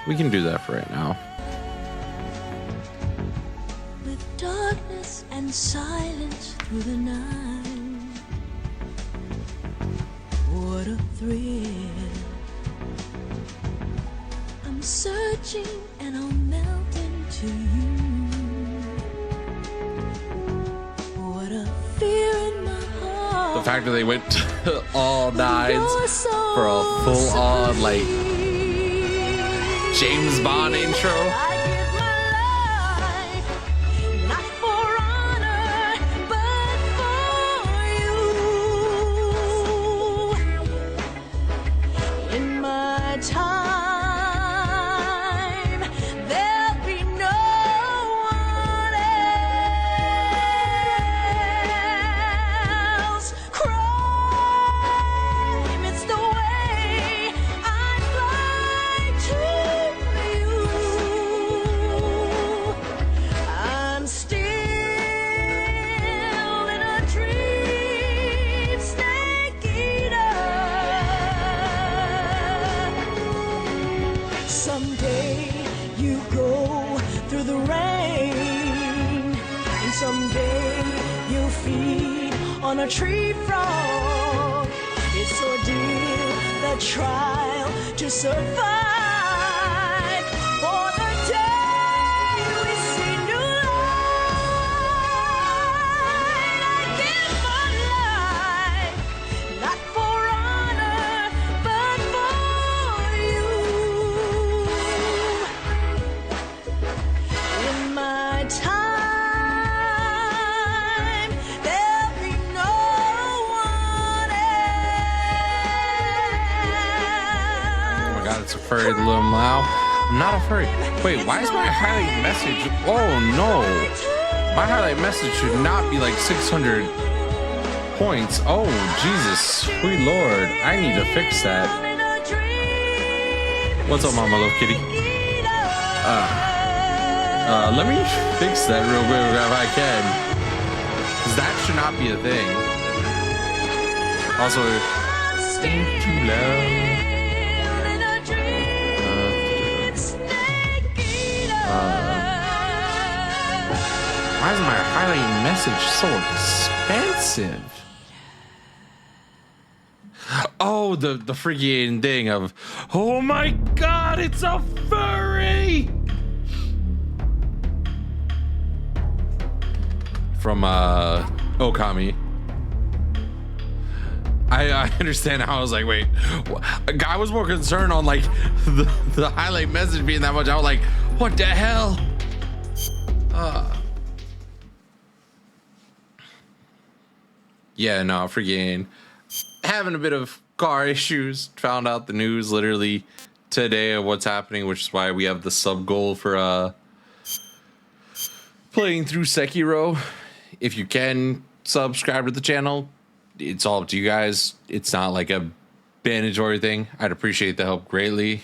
We can do that for right now. With darkness and silence through the night. What a thrill. I'm searching and I'll melt into you. What a fear in my heart. The fact that they went all nines So for a full-on, like, James Bond intro. I give my life, not for honor, but for you. In my time, there'll be no one else. Crime, it's the way I fly to you. I'm still in a dream, snake eater. Someday you go through the rain, and someday you'll feed on a tree frog. It's ordeal, the trial to survive. For the day we see new light, I give my life, not for honor, but for you. In my time, there'll be no one Oh my else. god, it's a furry little Mao. I'm not a furry. Wait, why is my highlight message? Oh no. My highlight message should not be like 600 points. Oh, Jesus. Sweet Lord. I need to fix that. What's up, Mama Love Kitty? Let me fix that real quick if I can. Because that should not be a thing. Also, ain't too loud. Why is my highlight message so expensive? Oh, the freaking thing of, oh my god, it's a furry! From Okami. I understand how I was like, wait, I was more concerned on like the highlight message being that much. I was like, what the hell? Yeah, no, freaking having a bit of car issues. Found out the news literally today of what's happening, which is why we have the sub goal for playing through Sekiro. If you can subscribe to the channel, it's all up to you guys. It's not like a mandatory thing. I'd appreciate the help greatly,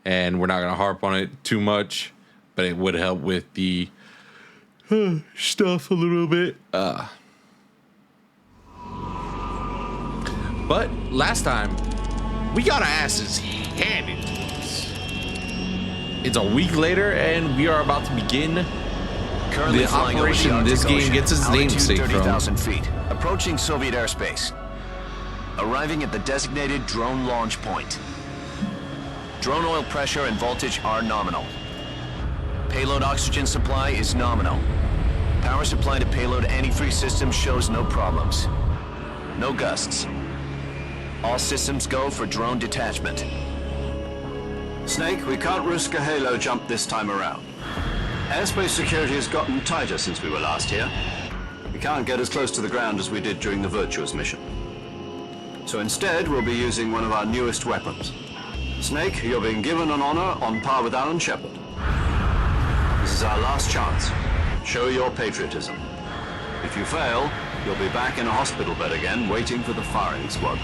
and we're not gonna harp on it too much, but it would help with the stuff a little bit. But last time, we got our asses handed to us. It's a week later, and we are about to begin Currently the flying operation over the this Arctic game Ocean, gets its altitude namesake from. 30,000 feet, approaching Soviet airspace. Arriving at the designated drone launch point. Drone oil pressure and voltage are nominal. Payload oxygen supply is nominal. Power supply to payload antifreeze system shows no problems. No gusts. All systems go for drone detachment. Snake, we can't risk a halo jump this time around. Airspace security has gotten tighter since we were last here. We can't get as close to the ground as we did during the Virtuous mission. So instead, we'll be using one of our newest weapons. Snake, you're being given an honor on par with Alan Shepard. This is our last chance. Show your patriotism. If you fail, you'll be back in a hospital bed again, waiting for the firing squad.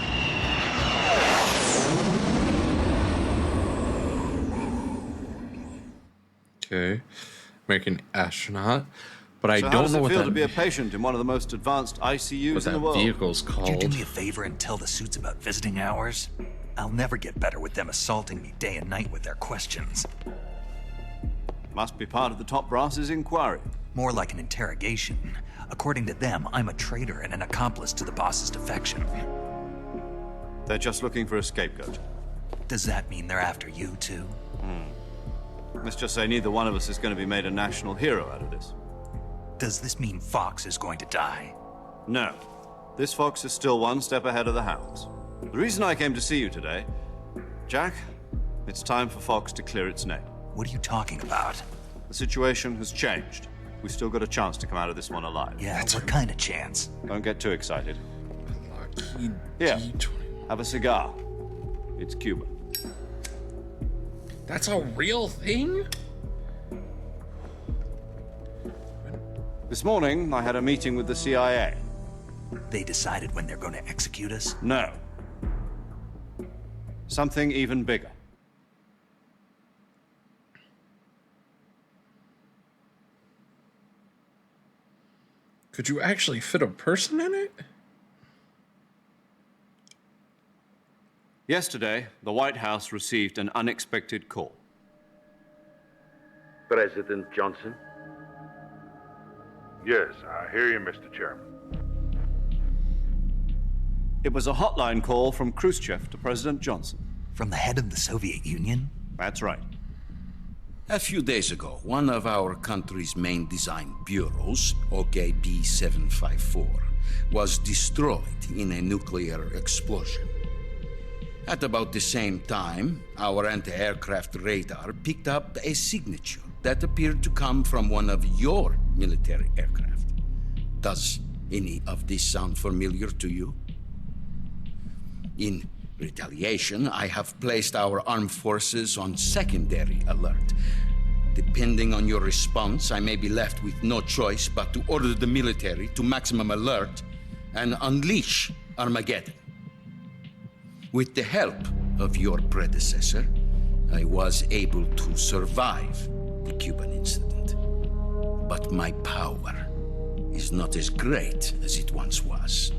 Okay, American astronaut, but I So how don't does know it what feel that, to be a patient in one of the most advanced ICUs what in the that world? vehicle's Could you do called. me a favor and tell the suits about visiting hours? I'll never get better with them assaulting me day and night with their questions. Must be part of the top brass's inquiry. More like an interrogation. According to them, I'm a traitor and an accomplice to the boss's defection. They're just looking for a scapegoat. Does that mean they're after you, too? Let's just say neither one of us is going to be made a national hero out of this. Does this mean Fox is going to die? No. This fox is still one step ahead of the hounds. The reason I came to see you today, Jack, it's time for Fox to clear its name. What are you talking about? The situation has changed. We've still got a chance to come out of this one alive. Yeah, what kind of chance? Don't get too excited. Lucky Here, D20. have a cigar. It's Cuban. That's a real thing? This morning, I had a meeting with the CIA. They decided when they're going to execute us? No. Something even bigger. Could you actually fit a person in it? Yesterday, the White House received an unexpected call. President Johnson? Yes, I hear you, Mr. Chairman. It was a hotline call from Khrushchev to President Johnson. From the head of the Soviet Union? That's right. A few days ago, one of our country's main design bureaus, OKB 754, was destroyed in a nuclear explosion. At about the same time, our anti-aircraft radar picked up a signature that appeared to come from one of your military aircraft. Does any of this sound familiar to you? In retaliation, I have placed our armed forces on secondary alert. Depending on your response, I may be left with no choice but to order the military to maximum alert and unleash Armageddon. With the help of your predecessor, I was able to survive the Cuban incident. But my power is not as great as it once was.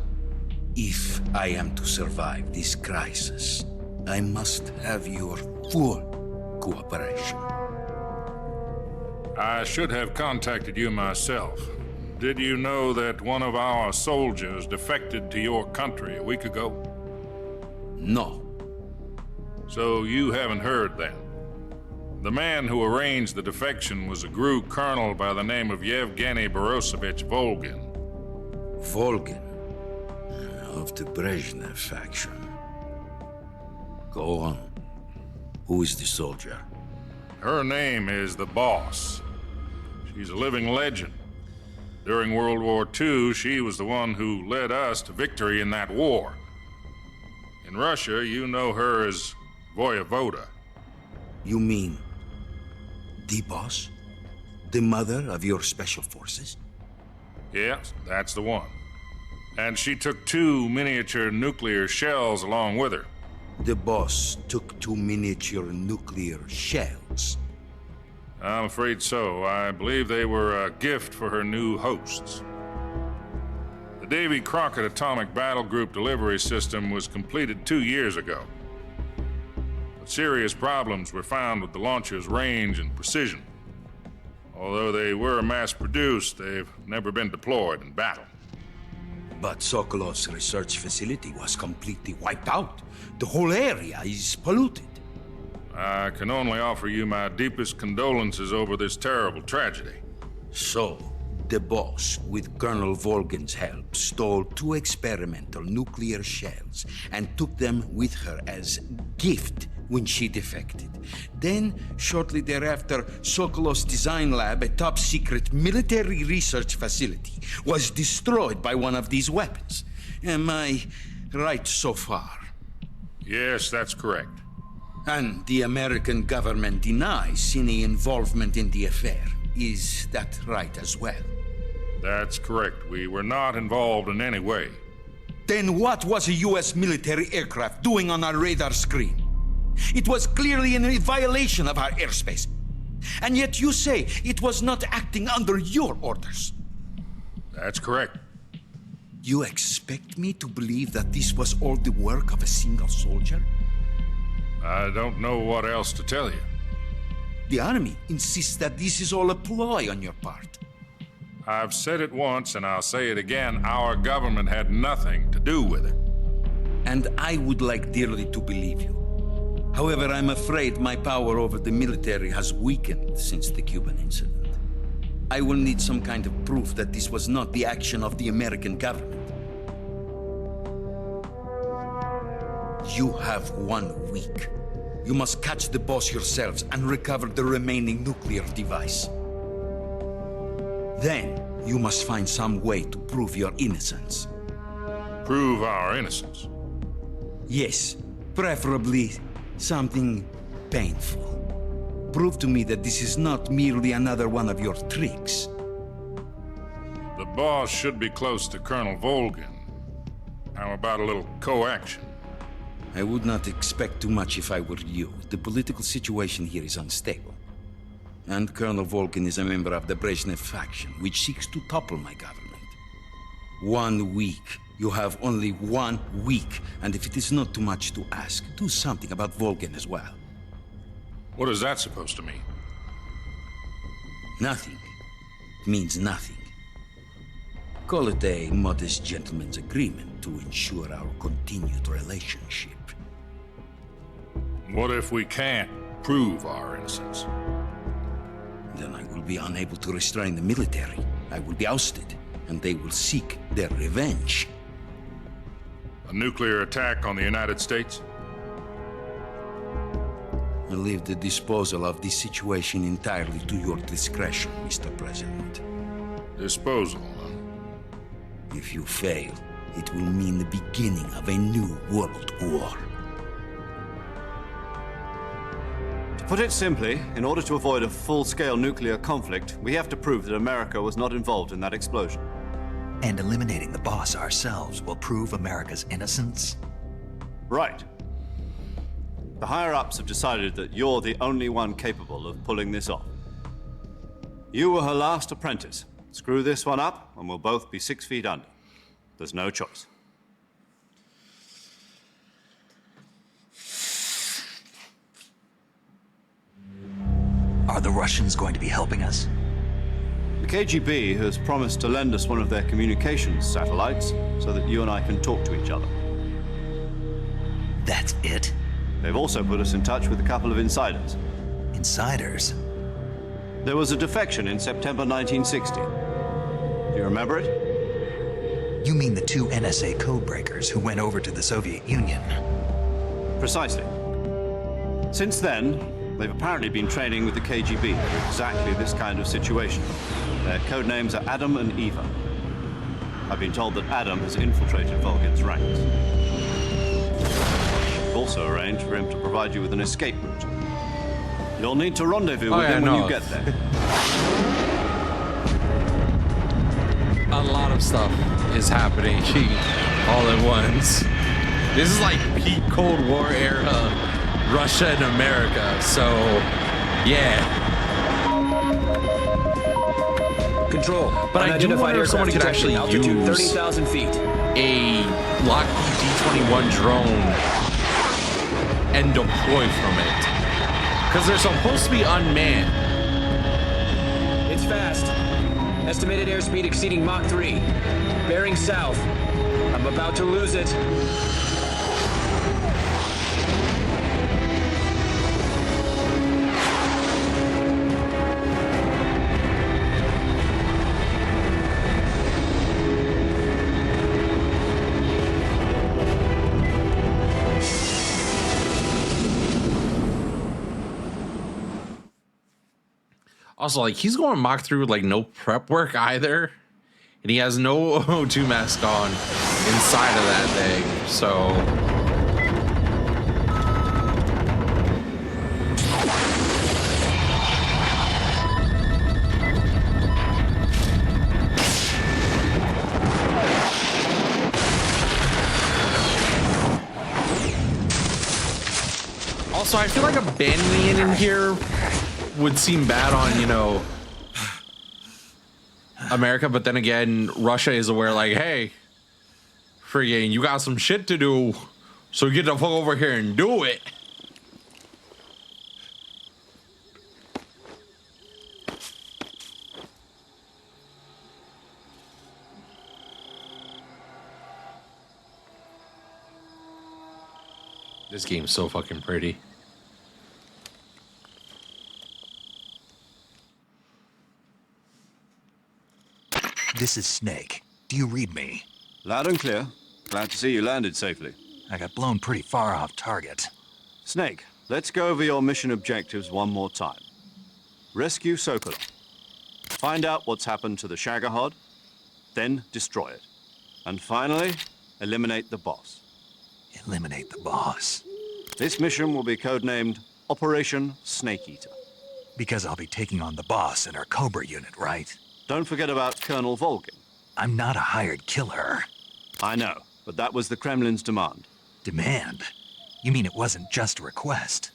If I am to survive this crisis, I must have your full cooperation. I should have contacted you myself. Did you know that one of our soldiers defected to your country a week ago? No. So you haven't heard then. The man who arranged the defection was a GRU colonel by the name of Yevgeny Borosovich Volgin. Volgin, of the Brezhnev faction. Go on. Who is the soldier? Her name is the Boss. She's a living legend. During World War II, she was the one who led us to victory in that war. In Russia, you know her as Voyevoda. You mean the boss? The mother of your special forces? Yes, that's the one. And she took 2 miniature nuclear shells along with her. The boss took 2 miniature nuclear shells. I'm afraid so. I believe they were a gift for her new hosts. The Davy Crockett Atomic Battle Group delivery system was completed 2 years ago. But serious problems were found with the launcher's range and precision. Although they were mass-produced, they've never been deployed in battle. But Sokolov's research facility was completely wiped out. The whole area is polluted. I can only offer you my deepest condolences over this terrible tragedy. So, the boss, with Colonel Volgin's help, stole 2 experimental nuclear shells and took them with her as gift when she defected. Then, shortly thereafter, Sokolov's design lab, a top-secret military research facility, was destroyed by one of these weapons. Am I right so far? Yes, that's correct. And the American government denies any involvement in the affair. Is that right as well? That's correct. We were not involved in any way. Then what was a U.S. military aircraft doing on our radar screen? It was clearly in violation of our airspace. And yet you say it was not acting under your orders. That's correct. You expect me to believe that this was all the work of a single soldier? I don't know what else to tell you. The army insists that this is all a ploy on your part. I've said it once and I'll say it again. Our government had nothing to do with it. And I would like dearly to believe you. However, I'm afraid my power over the military has weakened since the Cuban incident. I will need some kind of proof that this was not the action of the American government. You have 1 week. You must catch the boss yourselves and recover the remaining nuclear device. Then, you must find some way to prove your innocence. Prove our innocence. Yes, preferably something painful. Prove to me that this is not merely another one of your tricks. The boss should be close to Colonel Volgin. How about a little co-action? I would not expect too much if I were you. The political situation here is unstable. And Colonel Volgin is a member of the Brezhnev faction, which seeks to topple my government. 1 week. You have only 1 week, and if it is not too much to ask, do something about Volgin as well. What is that supposed to mean? Nothing. It means nothing. Call it a modest gentleman's agreement to ensure our continued relationship. What if we can't prove our innocence? Then I will be unable to restrain the military. I will be ousted, and they will seek their revenge. A nuclear attack on the United States? I leave the disposal of this situation entirely to your discretion, Mr. President. Disposal, huh? If you fail, it will mean the beginning of a new world war. To put it simply, in order to avoid a full-scale nuclear conflict, we have to prove that America was not involved in that explosion. And eliminating the boss ourselves will prove America's innocence? Right. The higher-ups have decided that you're the only one capable of pulling this off. You were her last apprentice. Screw this one up, and we'll both be 6 feet under. There's no choice. Are the Russians going to be helping us? The KGB has promised to lend us one of their communications satellites so that you and I can talk to each other. That's it? They've also put us in touch with a couple of insiders. Insiders? There was a defection in September 1960. Do you remember it? You mean the 2 NSA codebreakers who went over to the Soviet Union? Precisely. Since then, they've apparently been training with the KGB for exactly this kind of situation. Their code names are Adam and Eva. I've been told that Adam has infiltrated Volgin's ranks. We've also arranged for him to provide you with an escape route. You'll need to rendezvous with him when you get there. A lot of stuff is happening all at once. This is like peak Cold War era Russia and America, so yeah. Control. But I do wonder if somebody could actually use 30,000 feet. a Lockheed D-21 drone and deploy from it. Because they're supposed to be unmanned. It's fast. Estimated airspeed exceeding Mach 3. Bearing south. I'm about to lose it. Also, like, he's going Mach 3 with, like, no prep work either. And he has no O2 mask on inside of that thing, so... Also, I feel like abandoning it in here would seem bad on, you know, America, but then again, Russia is aware, like, hey, friggin', you got some shit to do, so get the fuck over here and do it. This game's so fucking pretty. This is Snake. Do you read me? Loud and clear. Glad to see you landed safely. I got blown pretty far off target. Snake, let's go over your mission objectives one more time. Rescue Sokolov. Find out what's happened to the Shagohod, then destroy it. And finally, eliminate the boss. Eliminate the boss. This mission will be codenamed Operation Snake Eater. Because I'll be taking on the boss in our Cobra unit, right? Don't forget about Colonel Volgin. I'm not a hired killer. I know, but that was the Kremlin's demand. Demand? You mean it wasn't just a request?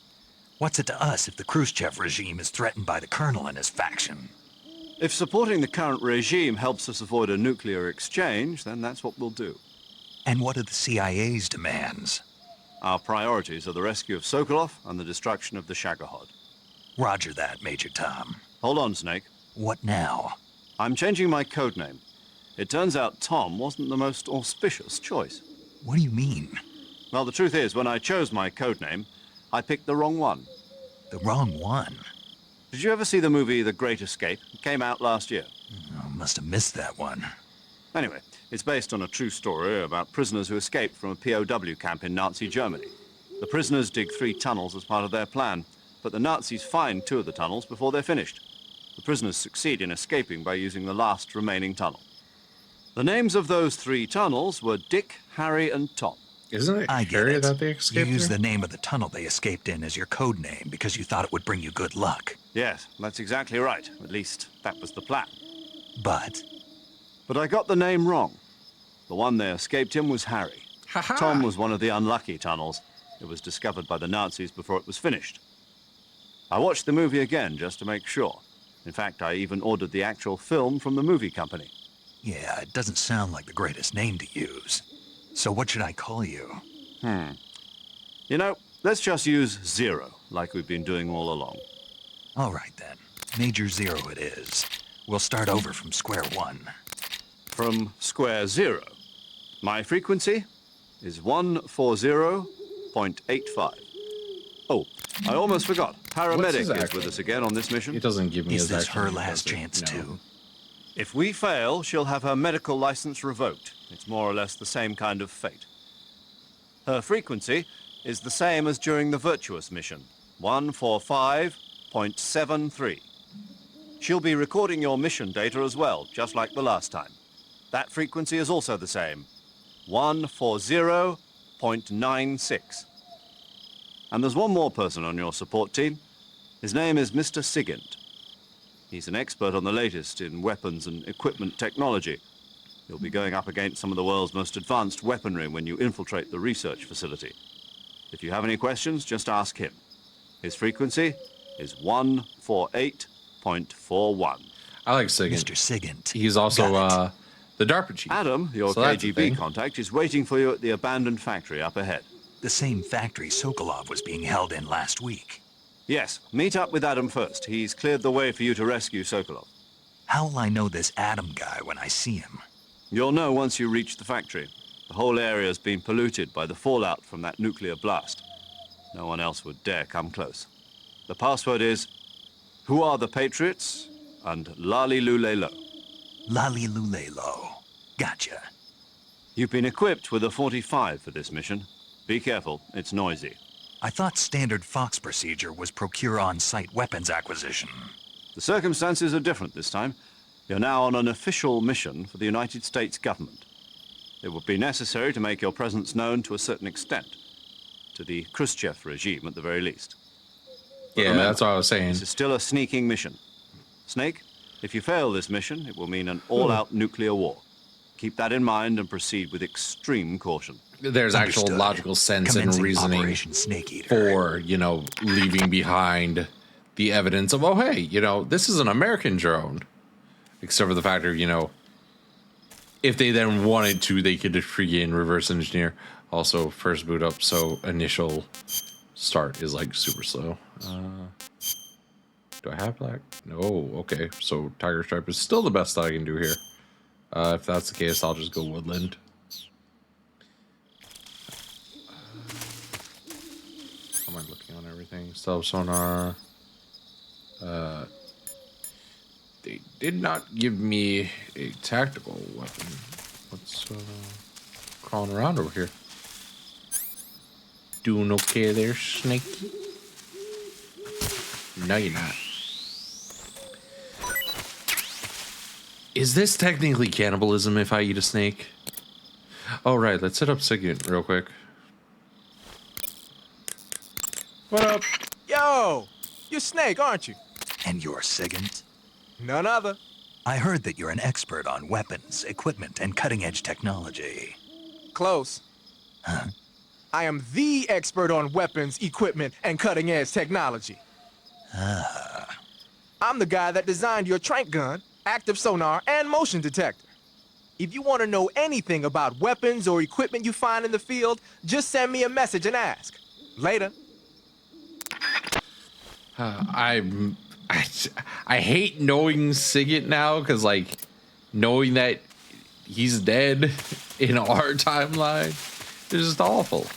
What's it to us if the Khrushchev regime is threatened by the Colonel and his faction? If supporting the current regime helps us avoid a nuclear exchange, then that's what we'll do. And what are the CIA's demands? Our priorities are the rescue of Sokolov and the destruction of the Shagohod. Roger that, Major Tom. Hold on, Snake. What now? I'm changing my codename. It turns out Tom wasn't the most auspicious choice. What do you mean? Well, the truth is, when I chose my codename, I picked the wrong one. The wrong one? Did you ever see the movie The Great Escape? It came out last year. Oh, must have missed that one. Anyway, it's based on a true story about prisoners who escaped from a POW camp in Nazi Germany. The prisoners dig 3 tunnels as part of their plan, but the Nazis find 2 of the tunnels before they're finished. The prisoners succeed in escaping by using the last remaining tunnel. The names of those 3 tunnels were Dick, Harry, and Tom. Isn't it I get Harry it. that they You escaped used through? the name of the tunnel they escaped in as your code name because you thought it would bring you good luck. Yes, that's exactly right. At least, that was the plan. But But I got the name wrong. The one they escaped in was Harry. Ha-ha. Tom was one of the unlucky tunnels. It was discovered by the Nazis before it was finished. I watched the movie again just to make sure. In fact, I even ordered the actual film from the movie company. yeah, it doesn't sound like the greatest name to use. So what should I call you? You know, let's just use Zero, like we've been doing all along. All right then. Major Zero it is. We'll start over from square one. From square 0. My frequency is 140.85. Oh, I almost forgot. What's Paramedic his is actual- with us again on this mission. It doesn't give me Is his this actual her name, last does it? chance No. too? If we fail, she'll have her medical license revoked. It's more or less the same kind of fate. Her frequency is the same as during the Virtuous mission, 145.73. She'll be recording your mission data as well, just like the last time. That frequency is also the same, 140.96. And there's one more person on your support team. His name is Mr. Sigint. He's an expert on the latest in weapons and equipment technology. You'll be going up against some of the world's most advanced weaponry when you infiltrate the research facility. If you have any questions, just ask him. His frequency is 148.41. I like Sigint. Mr. Sigint. He's also Got the DARPA chief. Adam, your So that's a thing. KGB contact, is waiting for you at the abandoned factory up ahead. the same factory Sokolov was being held in last week. Yes, meet up with Adam first. He's cleared the way for you to rescue Sokolov. How'll I know this Adam guy when I see him? You'll know once you reach the factory. The whole area's been polluted by the fallout from that nuclear blast. No one else would dare come close. The password is, "Who are the Patriots?" and Lali Lulelo. Lali Lulelo. Gotcha. You've been equipped with a 45 for this mission. Be careful, it's noisy. I thought standard Fox procedure was procure on-site weapons acquisition. The circumstances are different this time. You're now on an official mission for the United States government. It would be necessary to make your presence known to a certain extent. To the Khrushchev regime, at the very least. But Yeah, remember, that's what I was saying. This is still a sneaking mission. Snake, if you fail this mission, it will mean an all-out nuclear war. Keep that in mind and proceed with extreme caution. There's actual Understood. logical sense and Commencing reasoning Operation Snake Eater. for, leaving behind the evidence of, oh, hey, this is an American drone. Except for the fact of, if they then wanted to, they could freaking reverse engineer. Also, first boot up, so initial start is like super slow. Do I have black? No, okay. So Tiger Stripe is still the best that I can do here. If that's the case, I'll just go woodland. everything. Stealth sonar. They did not give me a tactical weapon. What's crawling around over here? Doing okay there, Snake? No, you're not. Is this technically cannibalism if I eat a snake? Oh, right. Let's hit up Sigint real quick. What up? Yo! You're Snake, aren't you? And you're Sigint? None other. I heard that you're an expert on weapons, equipment, and cutting-edge technology. Close. Huh? I am the expert on weapons, equipment, and cutting-edge technology. Ah. I'm the guy that designed your trank gun, active sonar, and motion detector. If you want to know anything about weapons or equipment you find in the field, just send me a message and ask. Later. I hate knowing Sigint now because, like, knowing that he's dead in our timeline is just awful.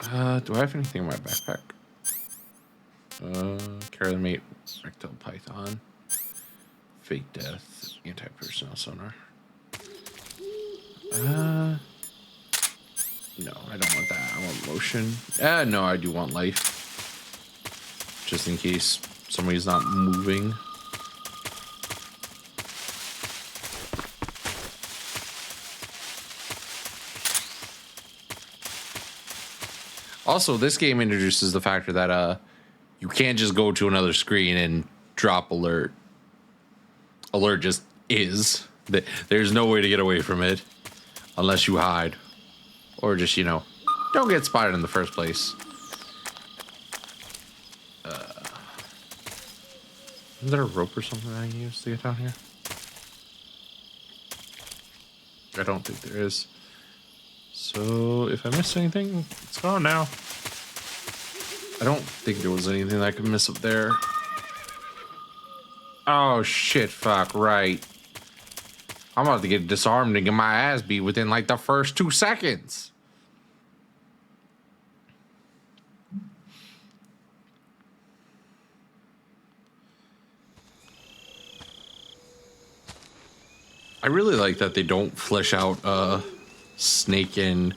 Do I have anything in my backpack? Carry the mate, rectal python, fake death, anti-personnel sonar. No, I don't want that. I want motion. No, I do want life. Just in case somebody's not moving. Also, this game introduces the factor that you can't just go to another screen and drop alert. Alert just is. There's no way to get away from it unless you hide. Or just, you know, don't get spotted in the first place. Is there a rope or something that I can use to get down here? I don't think there is. So, if I missed anything, it's gone now. I don't think there was anything that I could miss up there. Oh, shit, fuck, right. I'm about to get disarmed and get my ass beat within, like, the first 2 seconds. I really like that they don't flesh out Snake and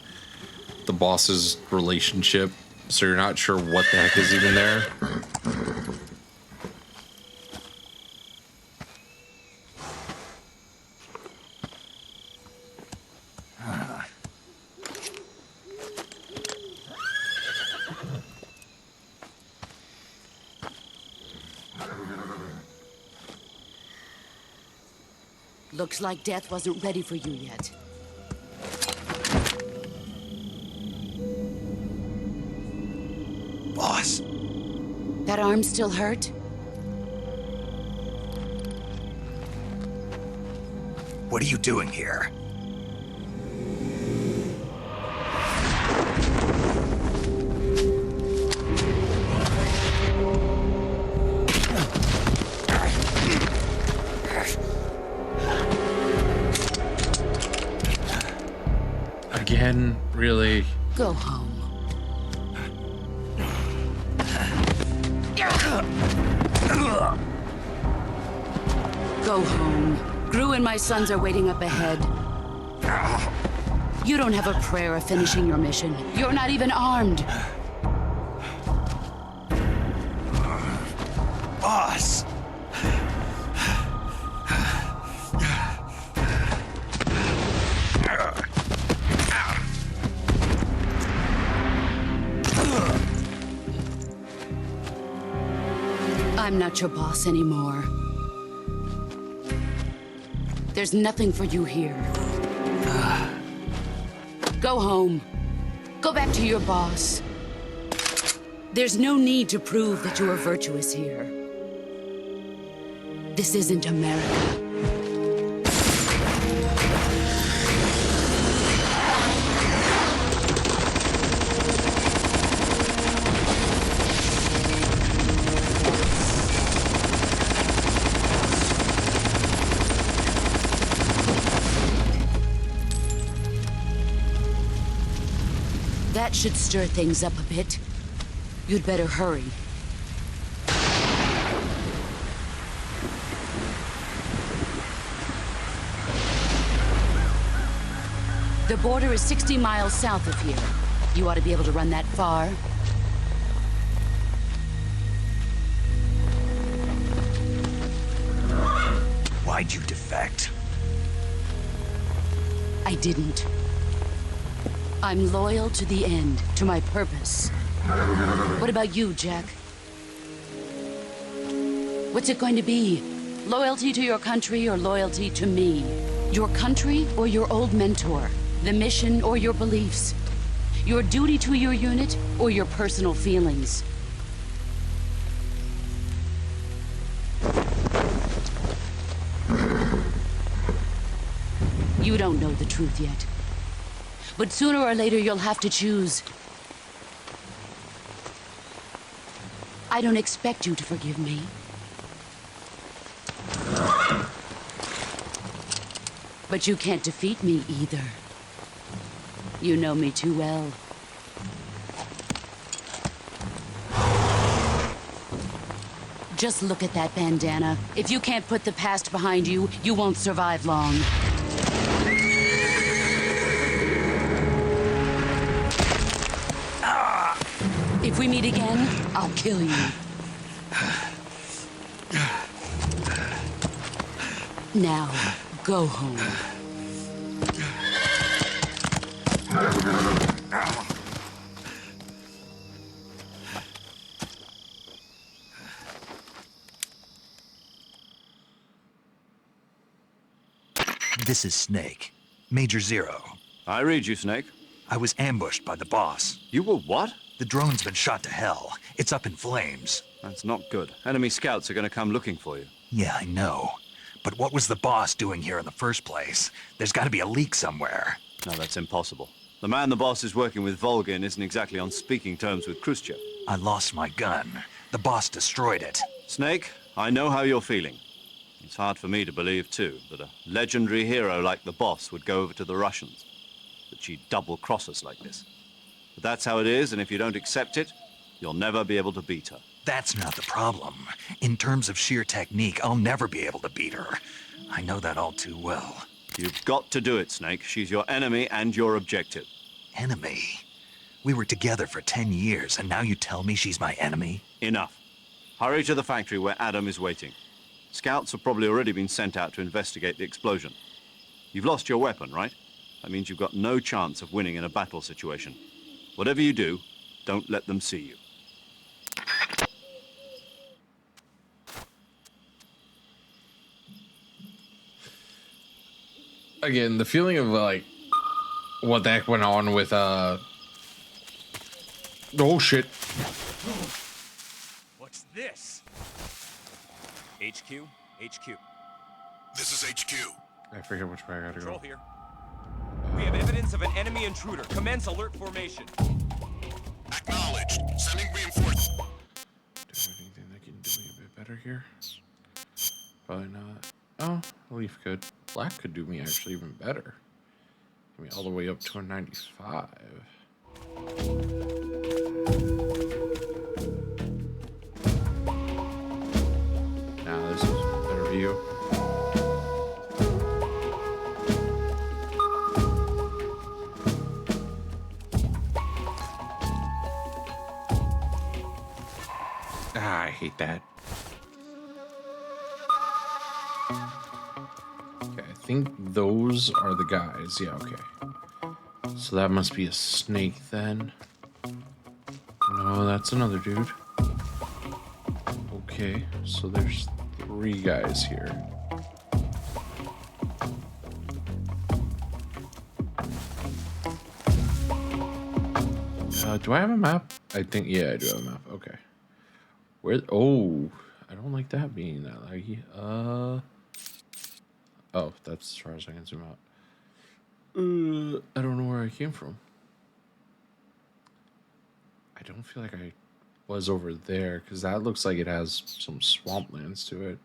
the boss's relationship, so you're not sure what the heck is even there. Looks like death wasn't ready for you yet. Boss. That arm still hurt? What are you doing here? Again, really? Go home. Go home. Gru and my sons are waiting up ahead. You don't have a prayer of finishing your mission. You're not even armed. Boss! I'm not your boss anymore. There's nothing for you here. Go home. Go back to your boss. There's no need to prove that you are virtuous here. This isn't America. That should stir things up a bit. You'd better hurry. The border is 60 miles south of here. You ought to be able to run that far. Why'd you defect? I didn't. I'm loyal to the end, to my purpose. What about you, Jack? What's it going to be? Loyalty to your country or loyalty to me? Your country or your old mentor? The mission or your beliefs? Your duty to your unit or your personal feelings? You don't know the truth yet. But sooner or later you'll have to choose. I don't expect you to forgive me. But you can't defeat me either. You know me too well. Just look at that bandana. If you can't put the past behind you, you won't survive long. If we meet again, I'll kill you. Now, go home. This is Snake. Major Zero. I read you, Snake. I was ambushed by the boss. You were what? The drone's been shot to hell. It's up in flames. That's not good. Enemy scouts are going to come looking for you. Yeah, I know. But what was the boss doing here in the first place? There's got to be a leak somewhere. No, that's impossible. The man the boss is working with, Volgin, isn't exactly on speaking terms with Khrushchev. I lost my gun. The boss destroyed it. Snake, I know how you're feeling. It's hard for me to believe, too, that a legendary hero like the boss would go over to the Russians. That she'd double-cross us like this. But that's how it is, and if you don't accept it, you'll never be able to beat her. That's not the problem. In terms of sheer technique, I'll never be able to beat her. I know that all too well. You've got to do it, Snake. She's your enemy and your objective. Enemy? We were together for 10 years, and now you tell me she's my enemy? Enough. Hurry to the factory where Adam is waiting. Scouts have probably already been sent out to investigate the explosion. You've lost your weapon, right? That means you've got no chance of winning in a battle situation. Whatever you do, don't let them see you. Again, the feeling of like what the heck went on with oh shit. What's this? HQ? HQ. This is HQ. I forget which way I gotta Control go. here. We have evidence of an enemy intruder. Commence alert formation. Acknowledged. Sending reinforcements. Do I have anything that can do me a bit better here? Probably not. Oh, leaf could. Black could do me actually even better. Get me all the way up to a 95. Now this is a better view. Ah, I hate that. Okay, I think those are the guys. Yeah, okay. So that must be a snake then. No, that's another dude. Okay, so there's 3 guys here. Do I have a map? I think, yeah, I do have a map. Okay. Where? Oh, I don't like that being that laggy. Oh, that's as far as I can zoom out. I don't know where I came from. I don't feel like I was over there because that looks like it has some swamplands to it.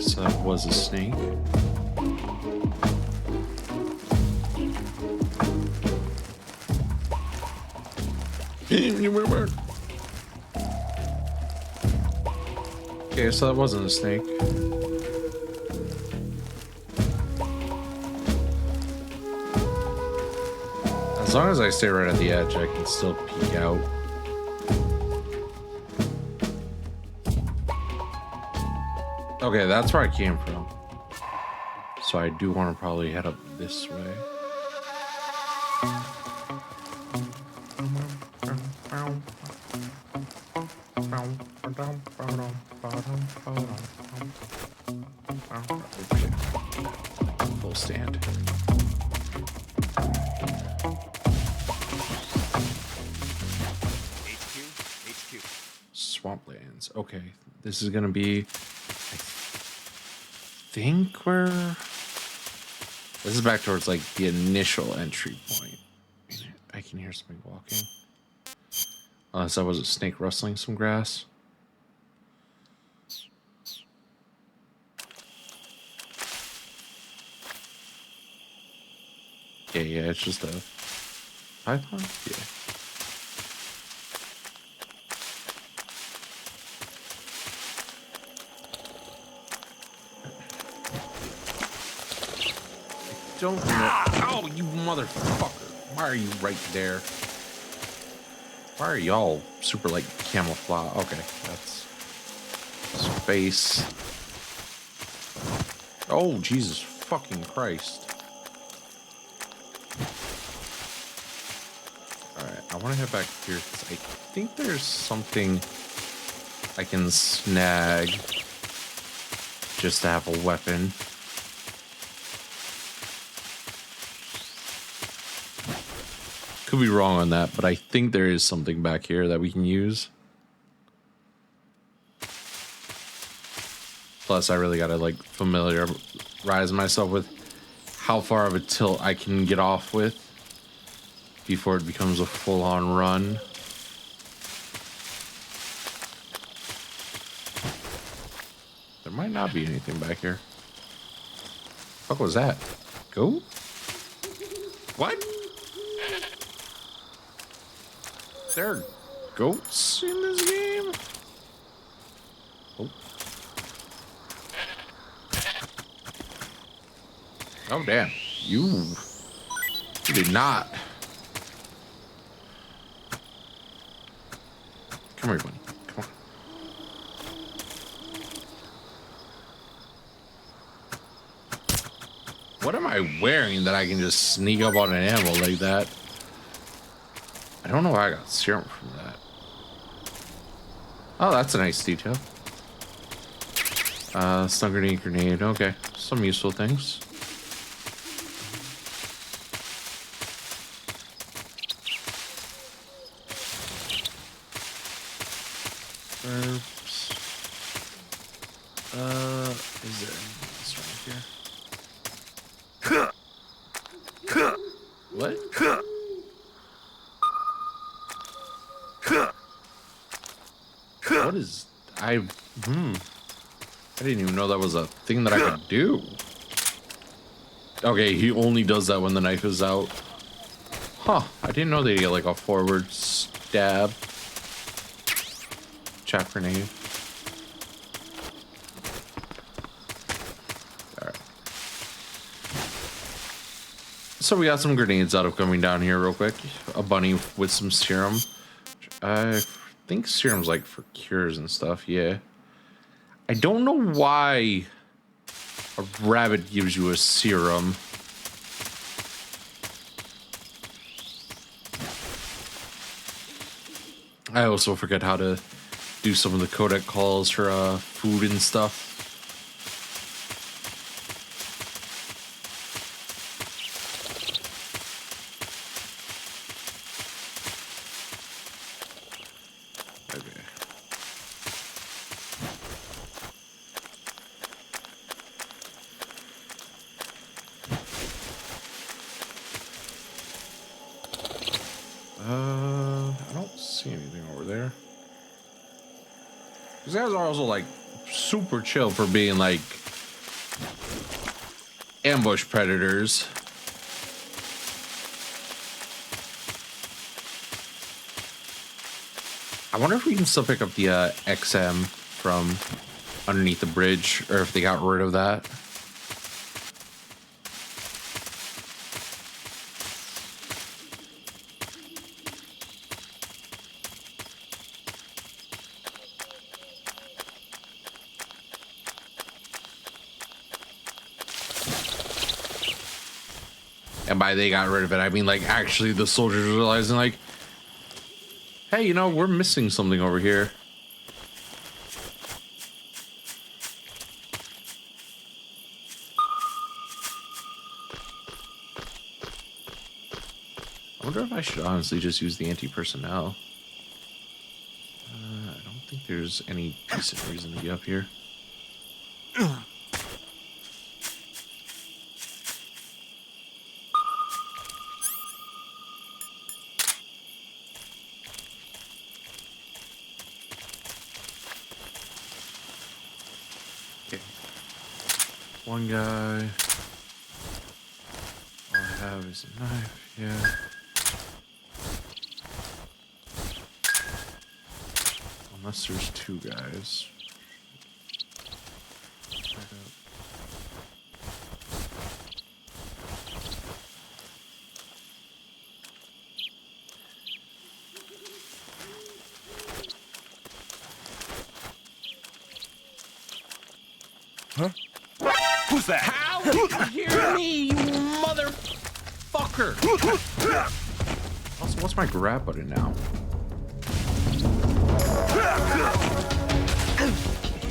So that was a snake. Okay, so that wasn't a snake. As long as I stay right at the edge, I can still peek out. Okay, that's where I came from. So I do want to probably head up this way. Full stand. HQ. Swamplands. Okay, this is gonna be. I think we're. This is back towards like the initial entry point. I can hear something walking. Unless that was a snake rustling some grass. Yeah, it's just a python. Yeah. Don't know. Oh, you motherfucker. Why are you right there? Why are y'all super like camouflage? Okay, that's space. Oh, Jesus fucking Christ. Alright, I want to head back here because I think there's something I can snag just to have a weapon. Could be wrong on that, but I think there is something back here that we can use. Plus, I really gotta like familiarize myself with how far of a tilt I can get off with before it becomes a full-on run. There might not be anything back here. What was that? Go? What? There are goats in this game? Oh. Oh, damn. You did not. Come here, buddy. Come on. What am I wearing that I can just sneak up on an animal like that? I don't know why I got serum from that. Oh, that's a nice detail. Stun grenade. Okay, some useful things. Herbs. Is there anything else around here? What? What is I didn't even know that was a thing that I could do. Okay, he only does that when the knife is out. Huh, I didn't know they get like a forward stab. Chaff grenade. Alright. So we got some grenades out of coming down here real quick. A bunny with some serum. I think serum's like for cures and stuff, yeah. I don't know why a rabbit gives you a serum. I also forget how to do some of the codec calls for food and stuff. I don't see anything over there. These guys are also like super chill for being like ambush predators. I wonder if we can still pick up the XM from underneath the bridge, or if they got rid of that. And by they got rid of it, I mean, like, actually the soldiers realizing, like, hey, you know, we're missing something over here. I wonder if I should honestly just use the anti-personnel. I don't think there's any decent reason to be up here. One guy. All I have is a knife, yeah. Unless there's two guys. Huh? Who's that? How did you hear me, you motherfucker? Also, what's my grab button now?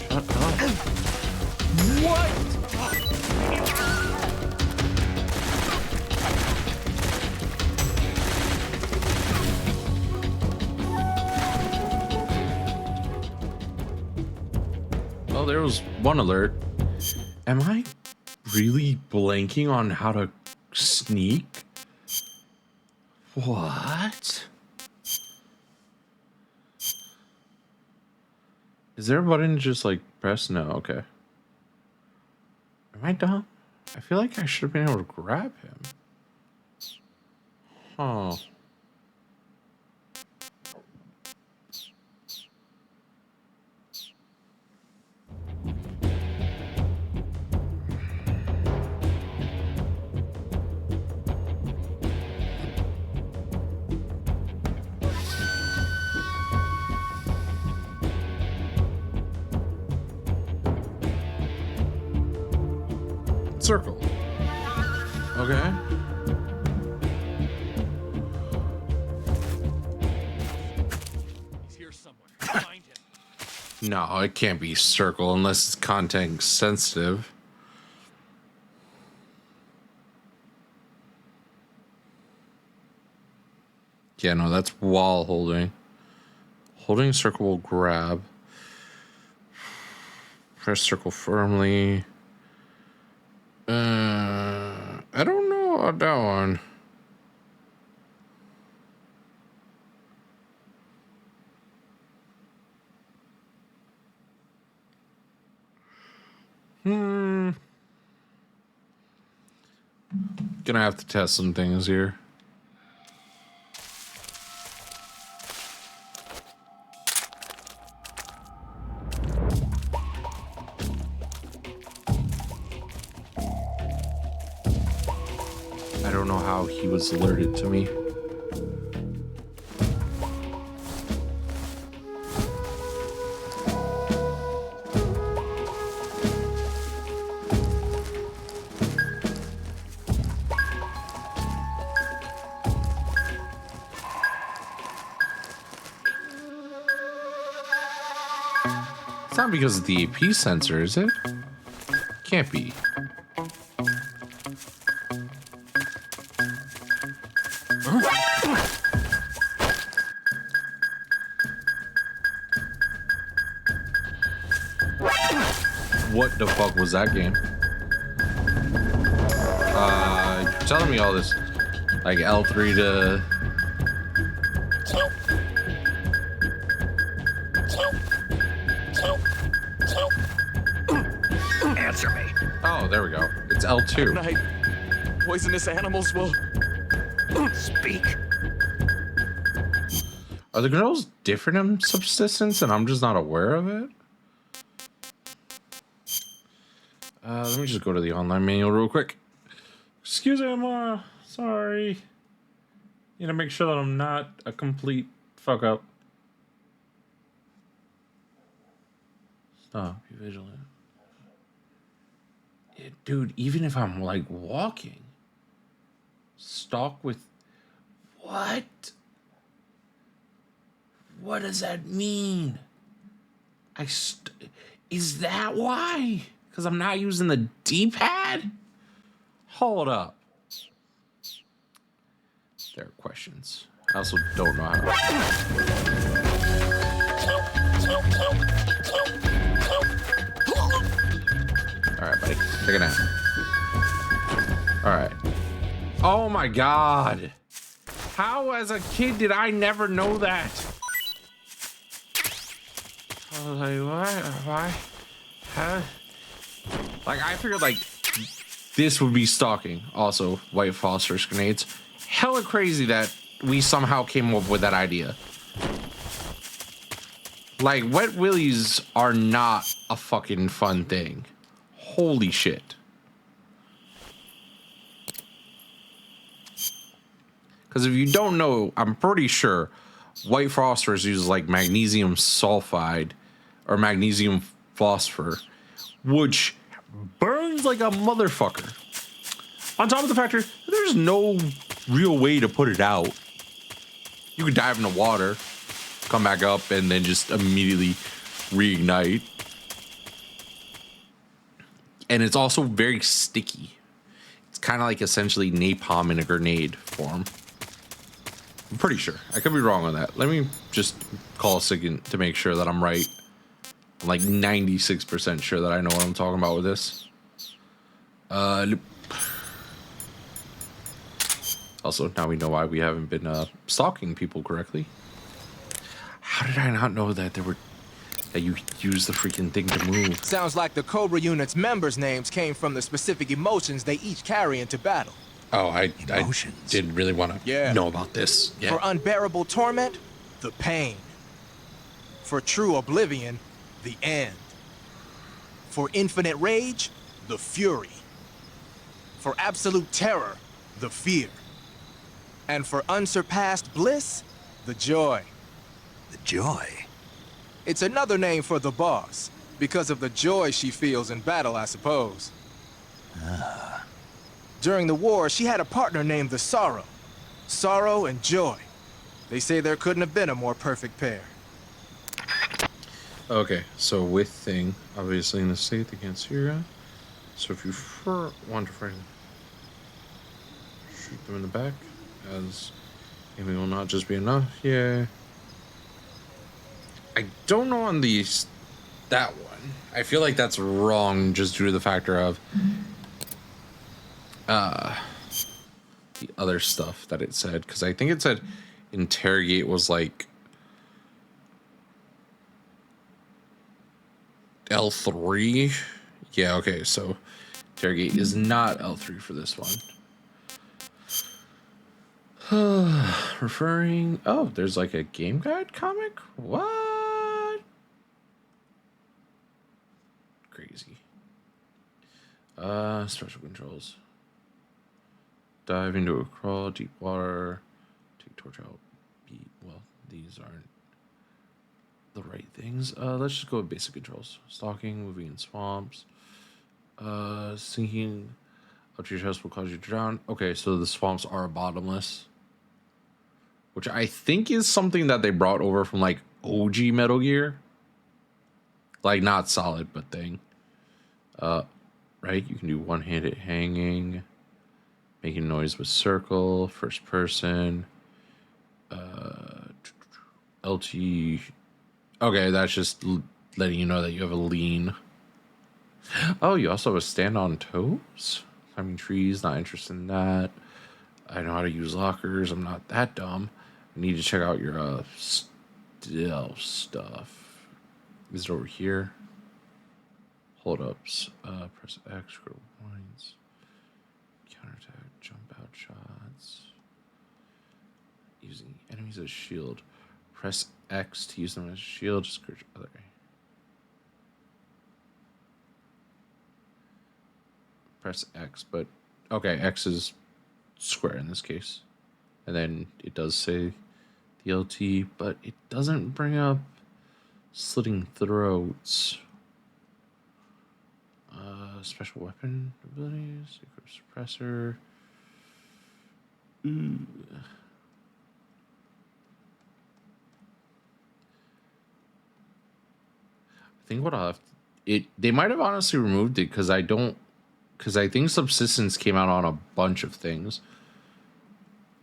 Shut up. What? Well, there was one alert. Am I really blanking on how to sneak? What? Is there a button to just like press? No, okay. Am I dumb? I feel like I should have been able to grab him. Huh. Circle. Okay. He's here somewhere. Find him. No, it can't be circle unless it's content sensitive. Yeah, no, that's wall holding. Holding circle will grab. Press circle firmly. I don't know about that one. Gonna have to test some things here. I don't know how he was alerted to me. It's not because of the AP sensor, is it? Can't be. What the fuck was that game? You're telling me all this, like L3 to. Answer me. Oh, there we go. It's L2. At night, poisonous animals will Speak. Are the controls different in subsistence and I'm just not aware of it? Let me just go to the online manual real quick. Excuse me, Amara. Sorry. Need to make sure that I'm not a complete fuck up. Stop. Be vigilant. Yeah, dude, even if I'm like walking, stalk with what? What does that mean? Is that why? Because I'm not using the D-pad? Hold up. There are questions. I also don't know how to. Alright, buddy. Take a nap. Alright. Oh my god. How, as a kid, did I never know that? I was like, what? Why? Huh? Like, I figured, like, this would be stalking. Also, white phosphorus grenades. Hella crazy that we somehow came up with that idea. Like, wet willies are not a fucking fun thing. Holy shit. Because if you don't know, I'm pretty sure white phosphorus uses like magnesium sulfide or magnesium phosphor, which burns like a motherfucker. On top of the fact that there's no real way to put it out. You could dive in the water, come back up, and then just immediately reignite. And it's also very sticky. It's kind of like essentially napalm in a grenade form. I'm pretty sure. I could be wrong on that. Let me just call a second to make sure that I'm right. I'm like 96% sure that I know what I'm talking about with this. Also, now we know why we haven't been stalking people correctly. How did I not know that you use the freaking thing to move? Sounds like the Cobra unit's members' names came from the specific emotions they each carry into battle. Oh, I didn't really want to know about this. Yeah. For unbearable torment, the pain. For true oblivion, the end. For infinite rage, the fury. For absolute terror, the fear. And for unsurpassed bliss, the joy. The joy? It's another name for the boss, because of the joy she feels in battle, I suppose. During the war, she had a partner named the Sorrow. Sorrow and joy. They say there couldn't have been a more perfect pair. Okay, so with thing, obviously in the state, they can't see your guy. So if you want to frighten, shoot them in the back, as aiming will not just be enough. Yeah. I don't know on that one. I feel like that's wrong just due to the factor of the other stuff that it said, because I think it said interrogate was like L3. Yeah, okay, so interrogate is not L3 for this one. Referring, oh, there's like a game guide comic? What? Crazy. Special controls. Dive into a crawl, deep water, take torch out, beat. Well, these aren't the right things. Let's just go with basic controls. Stalking, moving in swamps. Sinking up to your chest will cause you to drown. Okay, so the swamps are bottomless, which I think is something that they brought over from like OG Metal Gear. Like not solid, but thing. Right? You can do one-handed hanging, making noise with circle, first person, LT. Okay, that's just letting you know that you have a lean. Oh, you also have a stand on toes? Climbing trees, not interested in that. I know how to use lockers. I'm not that dumb. I need to check out your stealth stuff. Is it over here? Hold ups. Press X, scroll points. Counterattack, jump out shots. Using enemies as shield. Press X to use them as shield. Scourge other. Press X, but okay, X is square in this case. And then it does say the LT, but it doesn't bring up slitting throats. Special weapon abilities, secret suppressor. Ooh. I think what I'll have they might have honestly removed it because I think Subsistence came out on a bunch of things.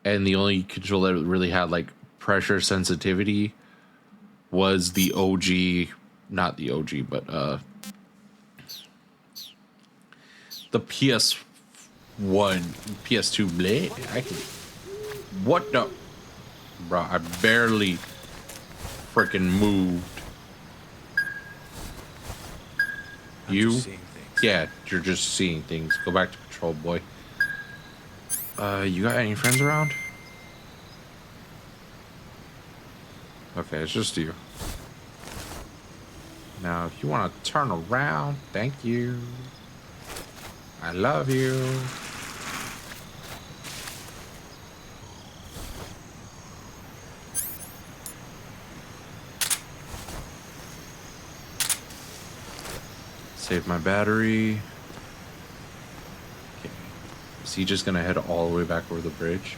And the only control that really had like pressure sensitivity was the OG, not the OG, but the PS1, PS2 blade. What the, bro? I barely freaking moved. You, yeah, you're just seeing things. Go back to patrol, boy. You got any friends around? Okay, it's just you. Now, if you want to turn around, thank you. I love you. Save my battery. Okay. Is he just gonna head all the way back over the bridge?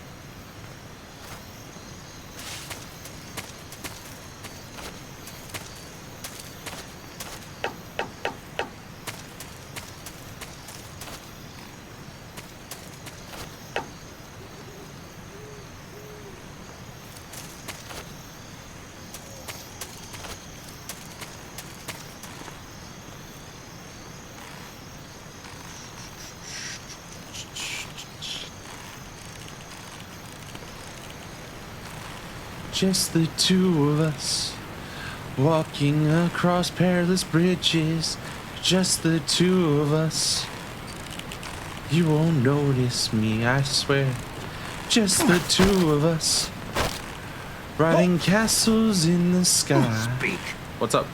Just the two of us, walking across perilous bridges. Just the two of us. You won't notice me, I swear. Just the two of us, riding castles in the sky. Speak. What's up?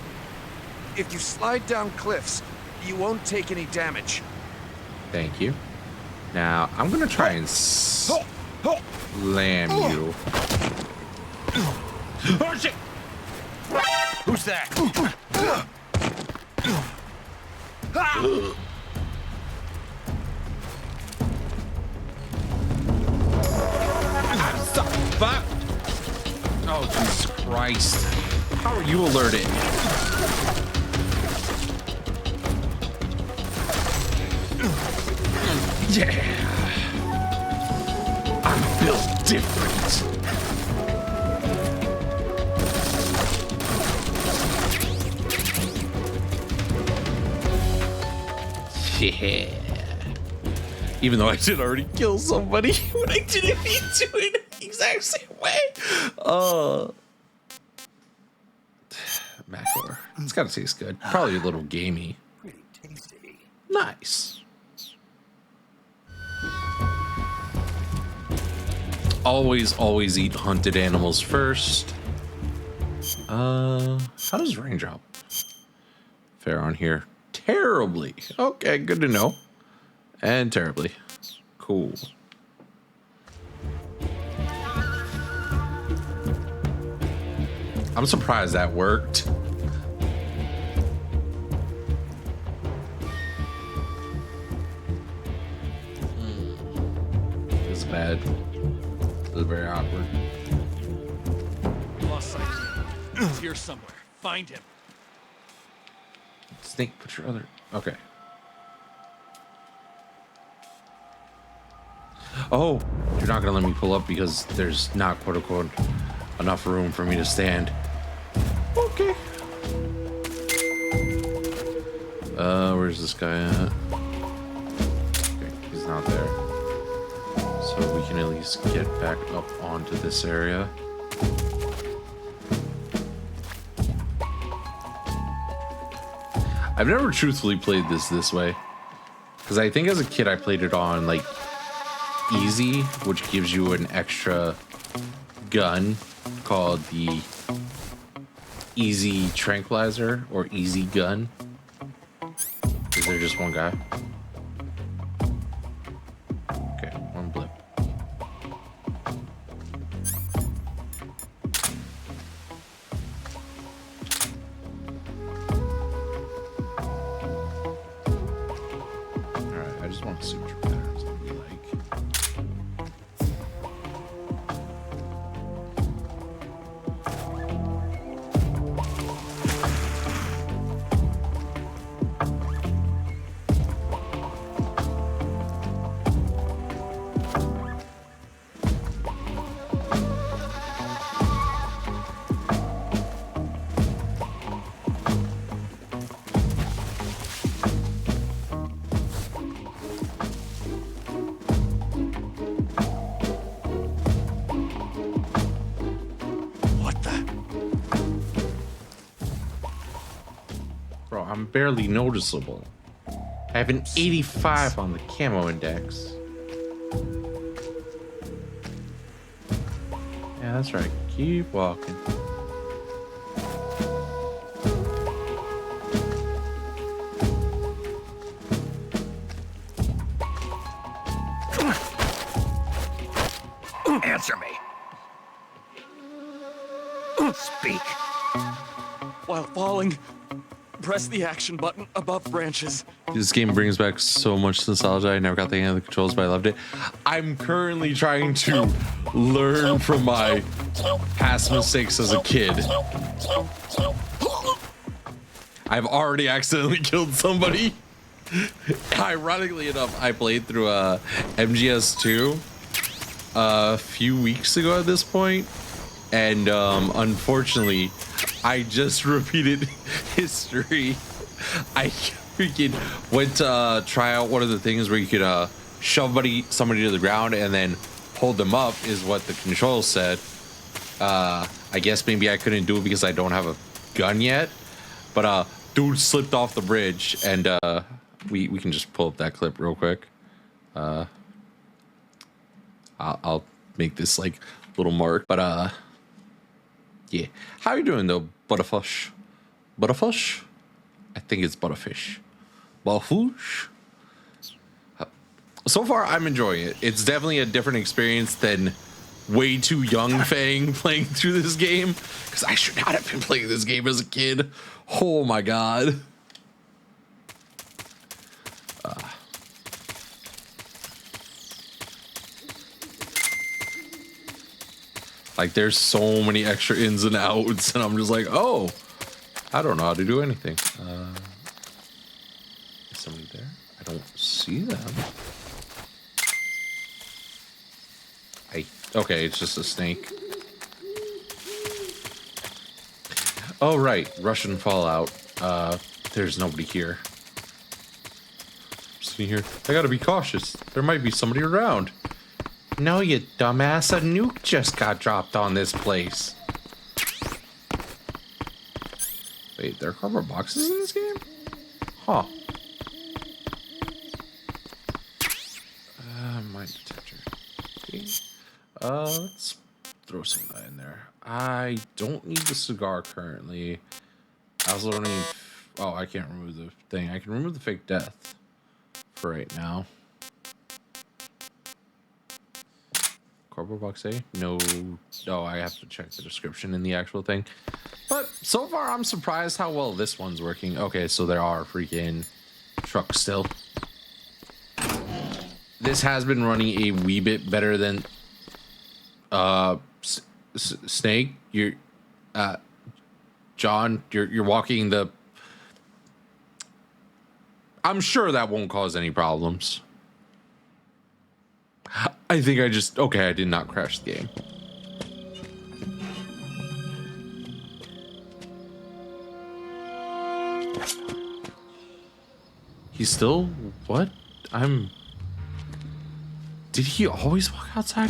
If you slide down cliffs, you won't take any damage. Thank you. Now, I'm gonna try and slam you. Oh shit! Who's that? Fuck! Oh, Jesus Christ. How are you alerted? Yeah. I'm built different. Yeah. Even though I did already kill somebody when I didn't mean to in the exact same way. Macor. It's gotta taste good. Probably a little gamey. Pretty tasty. Nice. Always eat hunted animals first. How does rain drop? Fair on here. Terribly. Okay, good to know. And terribly. Cool. I'm surprised that worked. It's bad. It's very awkward. Lost sight. He's here somewhere. Find him. Snake, put your other... Okay. Oh, you're not gonna let me pull up because there's not, quote unquote, enough room for me to stand. Okay. Where's this guy at? Okay, he's not there. So we can at least get back up onto this area. I've never truthfully played this way. Because I think as a kid I played it on, like, easy, which gives you an extra gun called the Easy Tranquilizer or Easy Gun. Is there just one guy? Okay, one blip. Alright, I just want to see what your patterns gonna be like. What the? Bro, I'm barely noticeable. I have an 85 on the camo index. Yeah, that's right. Keep walking. Answer me. Speak. While falling, press the action button above branches. This game brings back so much nostalgia. I never got the hang of the controls, but I loved it. I'm currently trying to learn from my past mistakes as a kid. I've already accidentally killed somebody. Ironically enough, I played through MGS2 a few weeks ago at this point, and unfortunately, I just repeated history. I freaking went to try out one of the things where you could shove somebody to the ground and then hold them up, is what the controls said. I guess maybe I couldn't do it because I don't have a gun yet, but dude slipped off the bridge, and we can just pull up that clip real quick. I'll make this like little mark, but yeah. How you doing though, Butterfish? Butterfish? I think it's Butterfish. Butterfish. So far, I'm enjoying it. It's definitely a different experience than way too young Fang playing through this game, because I should not have been playing this game as a kid. Oh my god. Like, there's so many extra ins and outs, and I'm just like, oh, I don't know how to do anything. Is somebody there? I don't see them. Okay, it's just a snake. Oh, right. Russian Fallout. There's nobody here. I'm sitting here. I gotta be cautious. There might be somebody around. No, you dumbass. A nuke just got dropped on this place. Wait, there are cardboard boxes in this game? Huh. Mine detector. Okay. Let's throw some of that in there. I don't need the cigar currently. I also don't need... Oh, I can't remove the thing. I can remove the fake death for right now. Cardboard box A? No. Oh, I have to check the description in the actual thing. But so far, I'm surprised how well this one's working. Okay, so there are freaking trucks still. This has been running a wee bit better than Snake. You're John, you're walking the... I'm sure that won't cause any problems. I think I just... Okay, I did not crash the game. He's still... What? I'm... Did he always walk outside?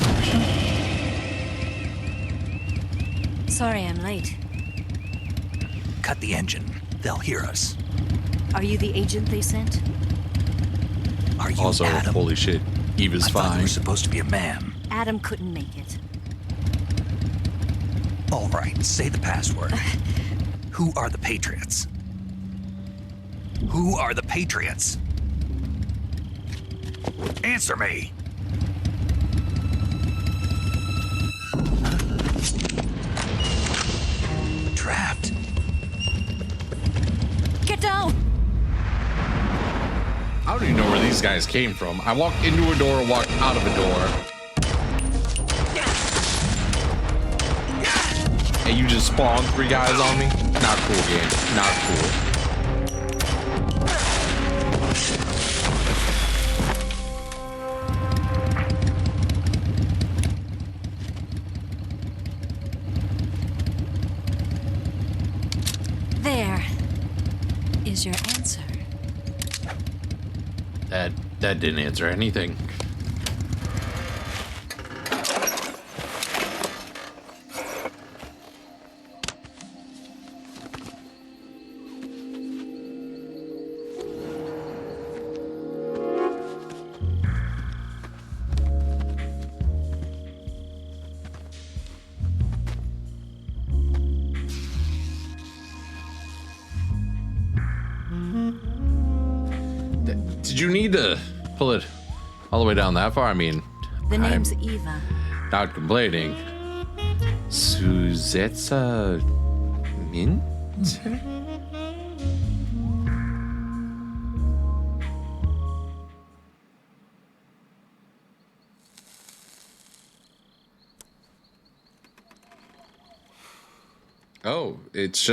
Sorry I'm late. Cut the engine. They'll hear us. Are you the agent they sent? Are you also, Adam? holy shit. Eva's I thought fine. he was supposed to be a man. Adam couldn't make it. All right, say the password. Who are the Patriots? Who are the Patriots? Answer me! Trapped. Get down! I don't even know where these guys came from. I walked into a door, walked out of a door. And you just spawned 3 guys on me? Not cool, game. Not cool. There is your answer. That didn't answer anything. Did you need to pull it all the way down that far? I mean, The name's Eva. not complaining. Suzetsa Mint? Oh, it's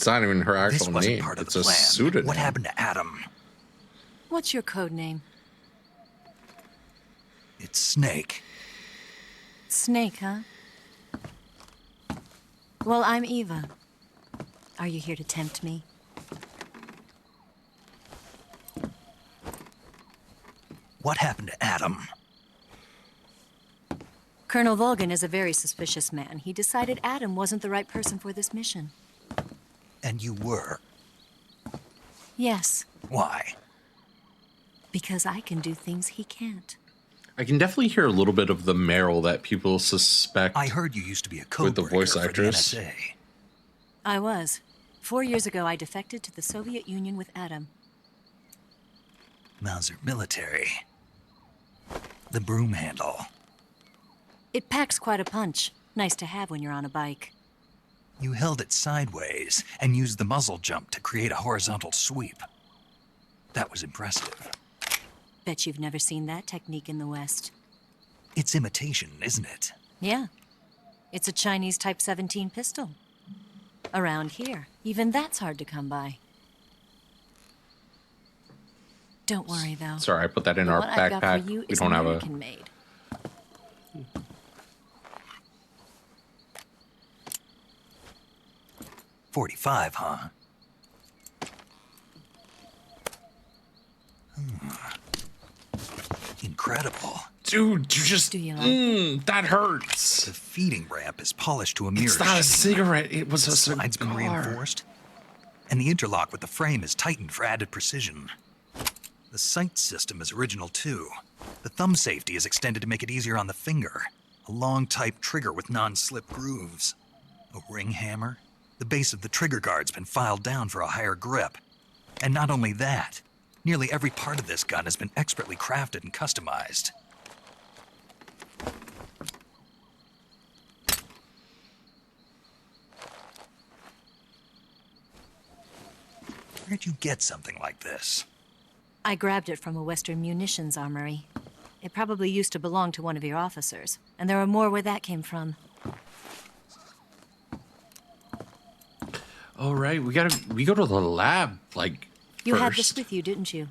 not even her This actual wasn't name. part of It's the a plan. pseudonym. What happened to Adam? What's your code name? It's Snake. Snake, huh? Well, I'm Eva. Are you here to tempt me? What happened to Adam? Colonel Volgan is a very suspicious man. He decided Adam wasn't the right person for this mission. And you were. Yes, Why? because I can do things he can't. I can definitely hear a little bit of the Meryl that people suspect. I heard you used to be a code with the voice breaker for actress. the NSA. I was. 4 years ago, I defected to the Soviet Union with Adam. Mauser military. The broom handle. It packs quite a punch. Nice to have when you're on a bike. You held it sideways and used the muzzle jump to create a horizontal sweep. That was impressive. Bet you've never seen that technique in the West. It's imitation, isn't it? Yeah. It's a Chinese Type 17 pistol. Around here, even that's hard to come by. Don't worry, though. Sorry, I put that in The our one I've got backpack. for you We is don't have a. American made. .45, huh? Incredible. Dude, you just. Do you like that hurts. The feeding ramp is polished to a mere It's not a sheen. cigarette. It was The a slide's been cigar. reinforced, and the interlock with the frame is tightened for added precision. The sight system is original too. The thumb safety is extended to make it easier on the finger. A long type trigger with non-slip grooves. A ring hammer. The base of the trigger guard's been filed down for a higher grip. And not only that, nearly every part of this gun has been expertly crafted and customized. Where'd you get something like this? I grabbed it from a Western munitions armory. It probably used to belong to one of your officers, and there are more where that came from. Oh right, we go to the lab like You first. had this with you, didn't you?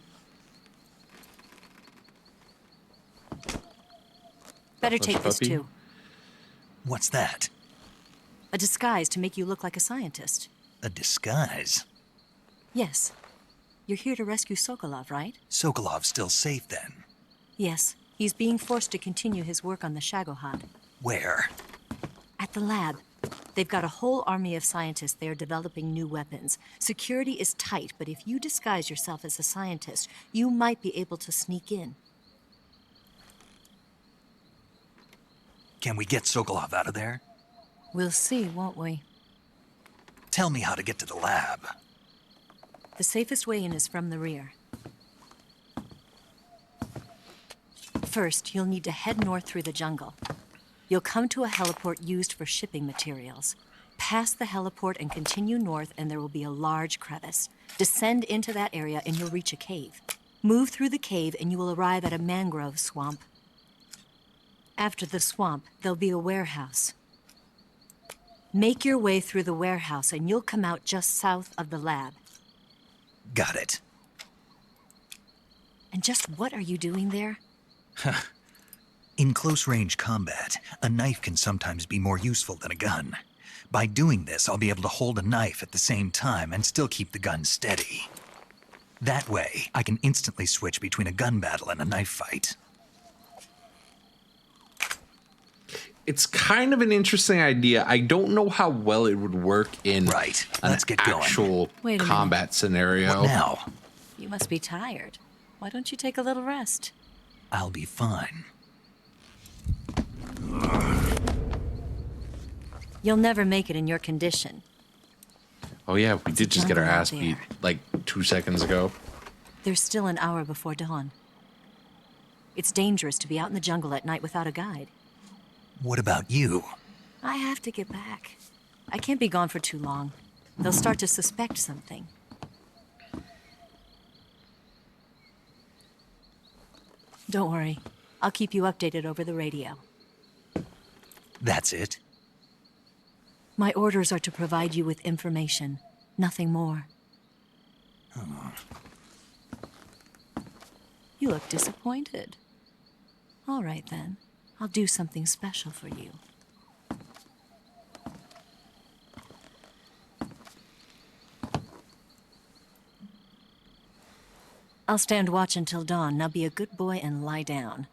Better Hush take this puppy. too. What's that? A disguise to make you look like a scientist. A disguise? Yes. You're here to rescue Sokolov, right? Sokolov's still safe then. Yes. He's being forced to continue his work on the Shagohod. Where? At the lab. They've got a whole army of scientists there developing new weapons. Security is tight, but if you disguise yourself as a scientist, you might be able to sneak in. Can we get Sokolov out of there? We'll see, won't we? Tell me how to get to the lab. The safest way in is from the rear. First, you'll need to head north through the jungle. You'll come to a heliport used for shipping materials. Pass the heliport and continue north, and there will be a large crevice. Descend into that area, and you'll reach a cave. Move through the cave, and you will arrive at a mangrove swamp. After the swamp, there'll be a warehouse. Make your way through the warehouse, and you'll come out just south of the lab. Got it. And just what are you doing there? In close-range combat, a knife can sometimes be more useful than a gun. By doing this, I'll be able to hold a knife at the same time and still keep the gun steady. That way, I can instantly switch between a gun battle and a knife fight. It's kind of an interesting idea. I don't know how well it would work in Let's get going. actual Wait a combat scenario. What now? You must be tired. Why don't you take a little rest? I'll be fine. You'll never make it in your condition. Oh yeah, we did just get our jungle out ass beat like 2 seconds ago. There's still an hour before dawn. It's dangerous to be out in the jungle at night without a guide. What about you? I have to get back. I can't be gone for too long. They'll start to suspect something. Don't worry. I'll keep you updated over the radio. That's it? My orders are to provide you with information, nothing more. Oh. You look disappointed. All right, then. I'll do something special for you. I'll stand watch until dawn. Now be a good boy and lie down.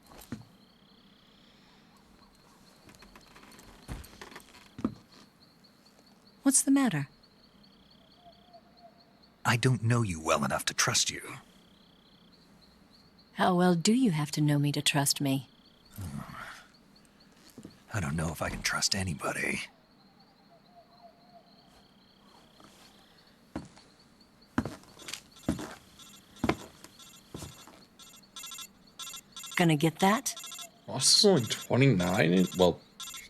What's the matter? I don't know you well enough to trust you. How well do you have to know me to trust me? I don't know if I can trust anybody. Gonna get that? Ross is only 29. Well,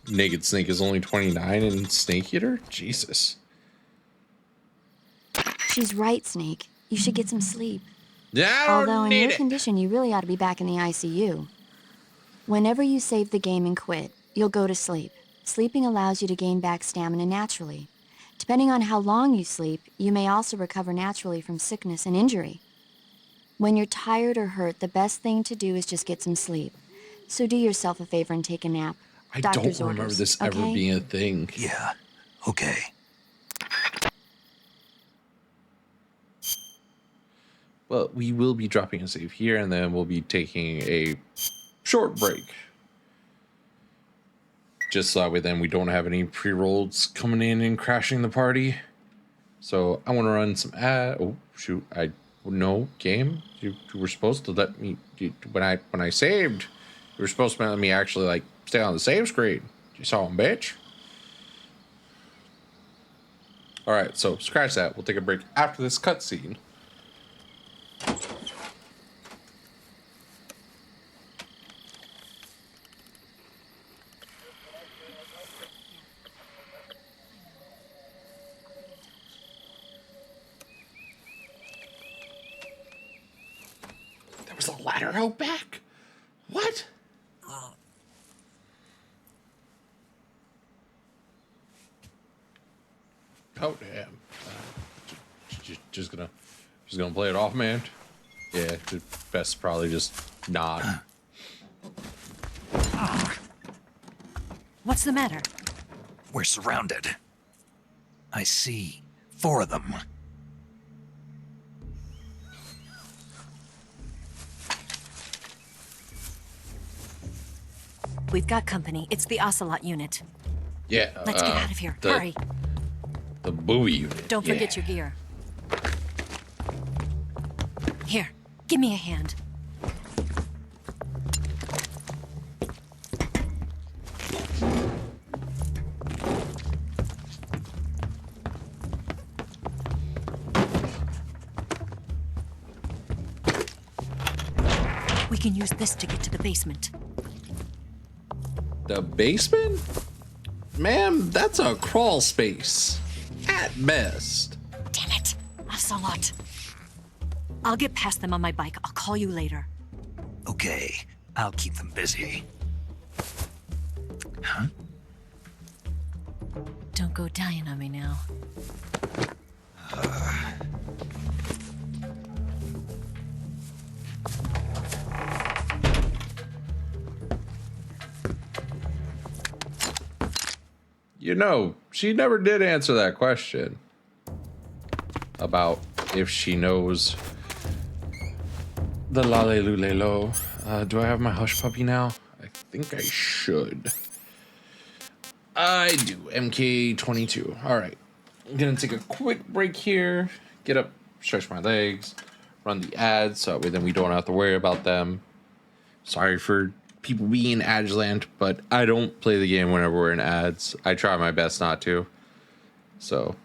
Naked Snake is only 29 and Snake Eater? Jesus. She's right, Snake. You should get some sleep. Yeah, I don't Although in need your it. condition, you really ought to be back in the ICU. Whenever you save the game and quit, you'll go to sleep. Sleeping allows you to gain back stamina naturally. Depending on how long you sleep, you may also recover naturally from sickness and injury. When you're tired or hurt, the best thing to do is just get some sleep. So do yourself a favor and take a nap. I Doctor's don't remember orders, this ever okay? being a thing. Yeah, okay. But we will be dropping a save here, and then we'll be taking a short break. Just so that way then we don't have any pre-rolls coming in and crashing the party. So I want to run some oh shoot, no game. You were supposed to let me when I saved, you were supposed to let me actually like stay on the save screen. You saw him, bitch. Alright, so scratch that. We'll take a break after this cutscene. There was a ladder out back? What? Oh damn! Just gonna play it off, man. Yeah, best probably just not. What's the matter? We're surrounded. I see 4 of them. We've got company. It's the Ocelot unit. Yeah. Let's get out of here. Hurry. The buoy unit. Don't forget your gear. Here, give me a hand. We can use this to get to the basement. The basement? Ma'am, that's a crawl space. At best. Damn it! Ocelot. I'll get past them on my bike. I'll call you later. Okay, I'll keep them busy. Huh? Don't go dying on me now. You know, she never did answer that question about if she knows the Lalelulelo. Do I have my hush puppy now? I think I should. I do. MK22. All right. I'm going to take a quick break here. Get up, stretch my legs, run the ads so that way then we don't have to worry about them. Sorry for people being Adsland, but I don't play the game whenever we're in ads. I try my best not to. So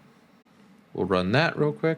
we'll run that real quick.